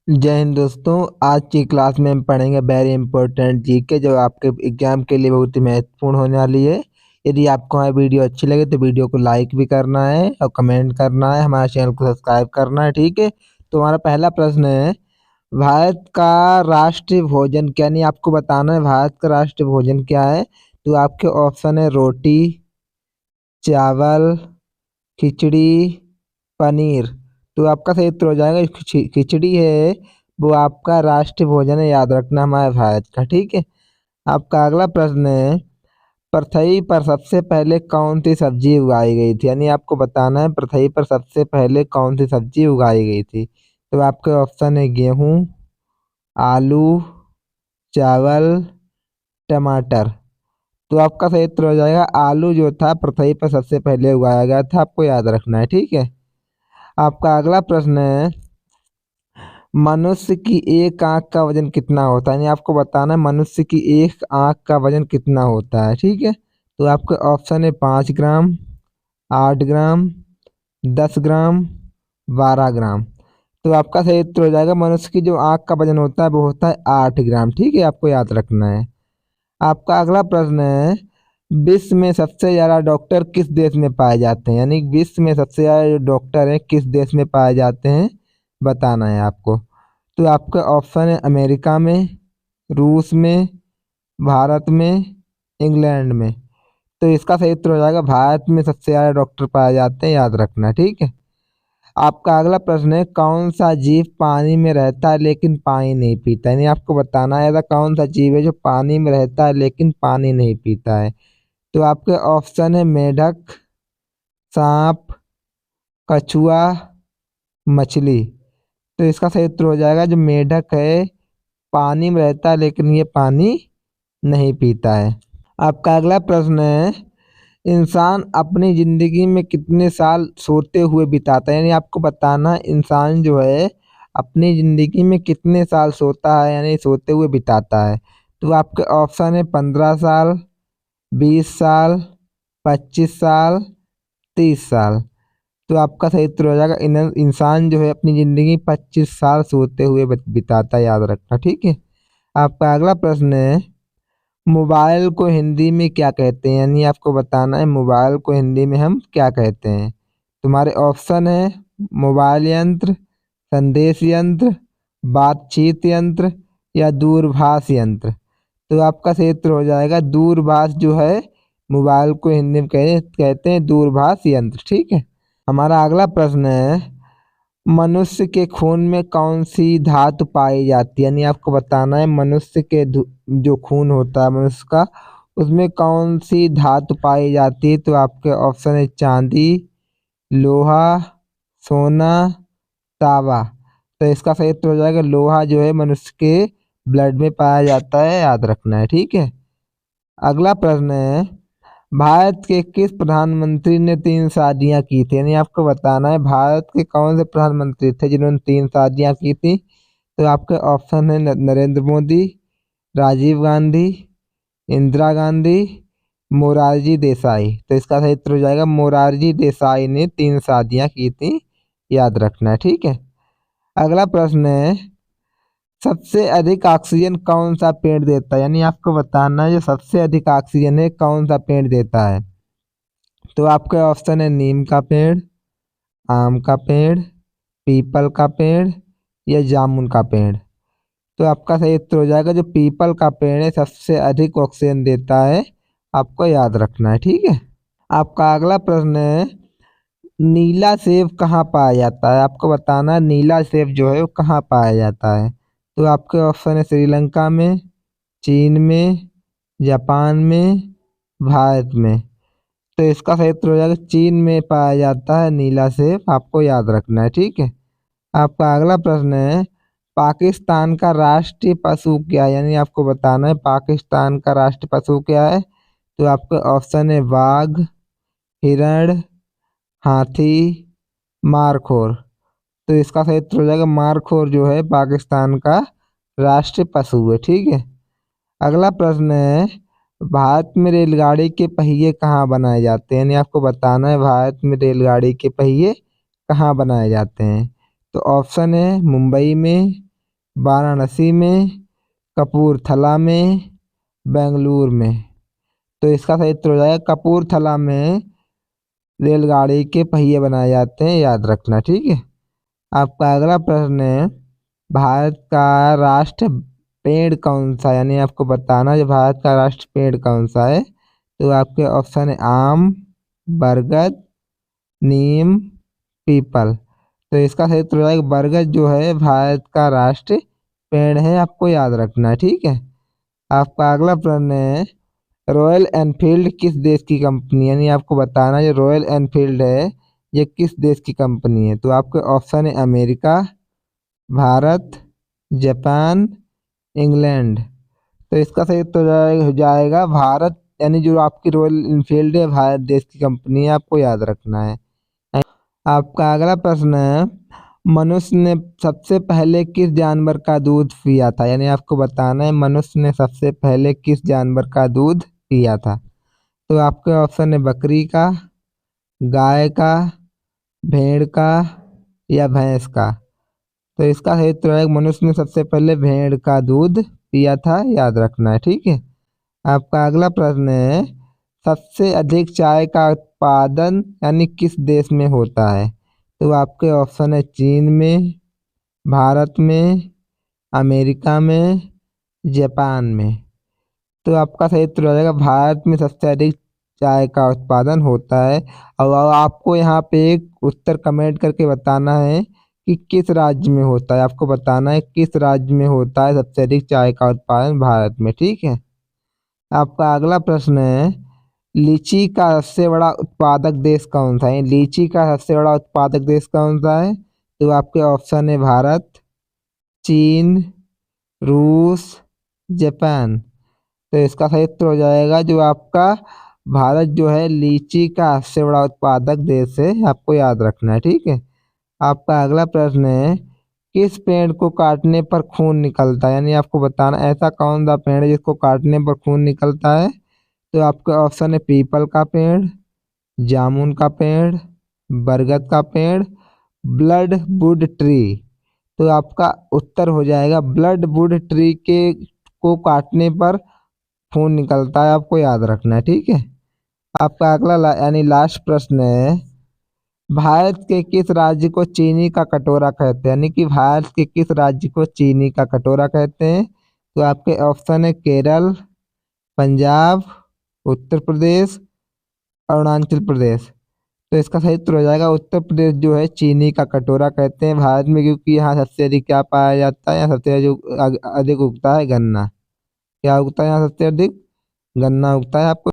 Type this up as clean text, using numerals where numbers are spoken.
जय हिंद दोस्तों। आज की क्लास में हम पढ़ेंगे वेरी इंपॉर्टेंट जीके जो आपके एग्जाम के लिए बहुत ही महत्वपूर्ण होने वाली है। यदि आपको हमारी वीडियो अच्छी लगे तो वीडियो को लाइक भी करना है और कमेंट करना है, हमारे चैनल को सब्सक्राइब करना है। ठीक है, तो हमारा पहला प्रश्न है, भारत का राष्ट्रीय भोजन क्या? नहीं, आपको बताना है भारत का राष्ट्रीय भोजन क्या है। तो आपके ऑप्शन है रोटी, चावल, खिचड़ी, पनीर। तो आपका सही उत्तर हो जाएगा खिचड़ी है, वो आपका राष्ट्रीय भोजन है, याद रखना हमारे भारत का। ठीक है, आपका अगला प्रश्न है, पृथ्वी पर सबसे पहले कौन सी सब्जी उगाई गई थी? यानी आपको बताना है पृथ्वी पर सबसे पहले कौन सी सब्जी उगाई गई थी। तो आपके ऑप्शन है गेहूं, आलू, चावल, टमाटर। तो आपका सही उत्तर हो जाएगा आलू जो था पृथ्वी पर सबसे पहले उगाया गया था, आपको याद रखना है। ठीक है, आपका अगला प्रश्न है, मनुष्य की एक आंख का वजन कितना होता है? यानी आपको बताना है मनुष्य की एक आंख का वजन कितना होता है। ठीक है, तो आपके ऑप्शन है 5 ग्राम, 8 ग्राम, 10 ग्राम, 12 ग्राम। तो आपका सही उत्तर हो जाएगा मनुष्य की जो आंख का वजन होता है वो होता है 8 ग्राम। ठीक है, आपको याद रखना है। आपका अगला प्रश्न है, विश्व में सबसे ज्यादा डॉक्टर किस देश में पाए जाते हैं? यानी विश्व में सबसे ज्यादा जो डॉक्टर है किस देश में पाए जाते हैं, बताना है आपको। तो आपका ऑप्शन है अमेरिका में, रूस में, भारत में, इंग्लैंड में। तो इसका सही उत्तर हो जाएगा भारत में सबसे ज्यादा डॉक्टर पाए जाते हैं, याद रखना। ठीक है, आपका अगला प्रश्न है, कौन सा जीव पानी में रहता है लेकिन पानी नहीं पीता? यानी आपको बताना है ऐसा कौन सा जीव है जो पानी में रहता है लेकिन पानी नहीं पीता है। तो आपके ऑप्शन है मेढक, सांप, कछुआ, मछली। तो इसका सही उत्तर हो जाएगा जो मेढक है, पानी में रहता है लेकिन ये पानी नहीं पीता है। आपका अगला प्रश्न है, इंसान अपनी जिंदगी में कितने साल सोते हुए बिताता है? यानी आपको बताना है इंसान जो है अपनी जिंदगी में कितने साल सोता है यानी सोते हुए बिताता है। तो आपके ऑप्शन है 15 साल, 20 साल, 25 साल, 30 साल। तो आपका सही उत्तर हो जाएगा इंसान जो है अपनी जिंदगी 25 साल सोते हुए बिताता है, याद रखना। ठीक है, आपका अगला प्रश्न है, मोबाइल को हिंदी में क्या कहते हैं? यानी आपको बताना है मोबाइल को हिंदी में हम क्या कहते हैं। तुम्हारे ऑप्शन है मोबाइल यंत्र, संदेश यंत्र, बातचीत यंत्र या दूरभाष यंत्र। तो आपका सही उत्तर हो जाएगा दूरभाष जो है, मोबाइल को हिंदी में कहते हैं दूरभाष यंत्र। ठीक है, हमारा अगला प्रश्न है, मनुष्य के खून में कौन सी धातु पाई जाती है? यानी आपको बताना है मनुष्य के जो खून होता है मनुष्य का, उसमें कौन सी धातु पाई जाती है। तो आपके ऑप्शन है चांदी, लोहा, सोना, तांबा। तो इसका सही उत्तर हो जाएगा लोहा जो है मनुष्य के ब्लड में पाया जाता है, याद रखना है। ठीक है, अगला प्रश्न है, भारत के किस प्रधानमंत्री ने 3 शादियां की थी? यानी आपको बताना है भारत के कौन से प्रधानमंत्री थे जिन्होंने 3 शादियां की थी। तो आपके ऑप्शन है नरेंद्र मोदी, राजीव गांधी, इंदिरा गांधी, मोरारजी देसाई। तो इसका सही उत्तर हो जाएगा मोरारजी देसाई ने 3 शादियां की थी, याद रखना है। ठीक है, अगला प्रश्न है, सबसे अधिक ऑक्सीजन कौन सा पेड़ देता है? यानी आपको बताना है जो सबसे अधिक ऑक्सीजन है कौन सा पेड़ देता है। तो आपके ऑप्शन है नीम का पेड़, आम का पेड़, पीपल का पेड़ या जामुन का पेड़। तो आपका सही उत्तर हो जाएगा जो पीपल का पेड़ है सबसे अधिक ऑक्सीजन देता है, आपको याद रखना है। ठीक है, आपका अगला प्रश्न है, नीला सेब कहाँ पाया जाता है? आपको बताना है नीला सेब जो है वो कहाँ पाया जाता है। तो आपके ऑप्शन है श्रीलंका में, चीन में, जापान में, भारत में। तो इसका सही उत्तर हो जाएगा चीन में पाया जाता है नीला सेब, आपको याद रखना है। ठीक है, आपका अगला प्रश्न है, पाकिस्तान का राष्ट्रीय पशु क्या है? यानी आपको बताना है पाकिस्तान का राष्ट्रीय पशु क्या है। तो आपके ऑप्शन है बाघ, हिरण, हाथी, मारखोर। तो इसका सही उत्तर हो जाएगा मारखोर जो है पाकिस्तान का राष्ट्रीय पशु है। ठीक है, अगला प्रश्न है, भारत में रेलगाड़ी के पहिए कहाँ बनाए जाते हैं? यानी आपको बताना है भारत में रेलगाड़ी के पहिए कहाँ बनाए जाते हैं। तो ऑप्शन है मुंबई में, वाराणसी में, कपूरथला में, बेंगलुरु में। तो इसका सही उत्तर हो जाएगा कपूरथला में रेलगाड़ी के पहिए बनाए जाते हैं, याद रखना, ठीक है। आपका अगला प्रश्न है, भारत का राष्ट्र पेड़ कौन सा है, यानी आपको बताना है भारत का राष्ट्र पेड़ कौन सा है। तो आपके ऑप्शन है आम, बरगद, नीम, पीपल। तो इसका सही उत्तर हो जाएगा बरगद जो है भारत का राष्ट्र पेड़ है, आपको याद रखना है, ठीक है। आपका अगला प्रश्न है, रॉयल एनफील्ड किस देश की कंपनी है, यानी आपको बताना है जो रॉयल एनफील्ड है ये किस देश की कंपनी है। तो आपके ऑप्शन है अमेरिका, भारत, जापान, इंग्लैंड। तो इसका सही उत्तर हो जाएगा भारत, यानी जो आपकी रॉयल एनफील्ड है भारत देश की कंपनी है, आपको याद रखना है। आपका अगला प्रश्न है, मनुष्य ने सबसे पहले किस जानवर का दूध पिया था, यानी आपको बताना है मनुष्य ने सबसे पहले किस जानवर का दूध पिया था। तो आपके ऑप्शन है बकरी का, गाय का, भेड़ का या भैंस का। तो इसका सही उत्तर है मनुष्य ने सबसे पहले भेड़ का दूध पिया था, याद रखना है, ठीक है। आपका अगला प्रश्न है, सबसे अधिक चाय का उत्पादन यानी किस देश में होता है। तो आपके ऑप्शन है चीन में, भारत में, अमेरिका में, जापान में। तो आपका सही उत्तर हो जाएगा भारत में सबसे अधिक चाय का उत्पादन होता है। और आपको यहाँ पे एक उत्तर कमेंट करके बताना है कि किस राज्य में होता है, आपको बताना है किस राज्य में होता है सबसे अधिक चाय का उत्पादन भारत में, ठीक है। आपका अगला प्रश्न है, लीची का सबसे बड़ा उत्पादक देश कौन सा है, लीची का सबसे बड़ा उत्पादक देश कौन सा है। तो आपके ऑप्शन है भारत, चीन, रूस, जापान। तो इसका सही उत्तर हो जाएगा जो आपका भारत जो है लीची का सबसे बड़ा उत्पादक देश है, आपको याद रखना है, ठीक है। आपका अगला प्रश्न है, किस पेड़ को काटने पर खून निकलता है, यानी आपको बताना ऐसा कौन सा पेड़ है जिसको काटने पर खून निकलता है। तो आपका ऑप्शन है पीपल का पेड़, जामुन का पेड़, बरगद का पेड़, ब्लड वुड ट्री। तो आपका उत्तर हो जाएगा ब्लड वुड ट्री के को काटने पर खून निकलता है, आपको याद रखना है, ठीक है। आपका अगला यानी लास्ट प्रश्न है, भारत के किस राज्य को चीनी का कटोरा कहते हैं, यानी कि भारत के किस राज्य को चीनी का कटोरा कहते हैं। तो आपके ऑप्शन है केरल, पंजाब, उत्तर प्रदेश, अरुणाचल प्रदेश। तो इसका सही उत्तर हो जाएगा उत्तर प्रदेश जो है चीनी का कटोरा कहते हैं भारत में, क्योंकि यहाँ सबसे अधिक क्या पाया जाता है, यहाँ सबसे अधिक उगता है गन्ना। क्या उगता है यहाँ सबसे अधिक, गन्ना उगता है, आपको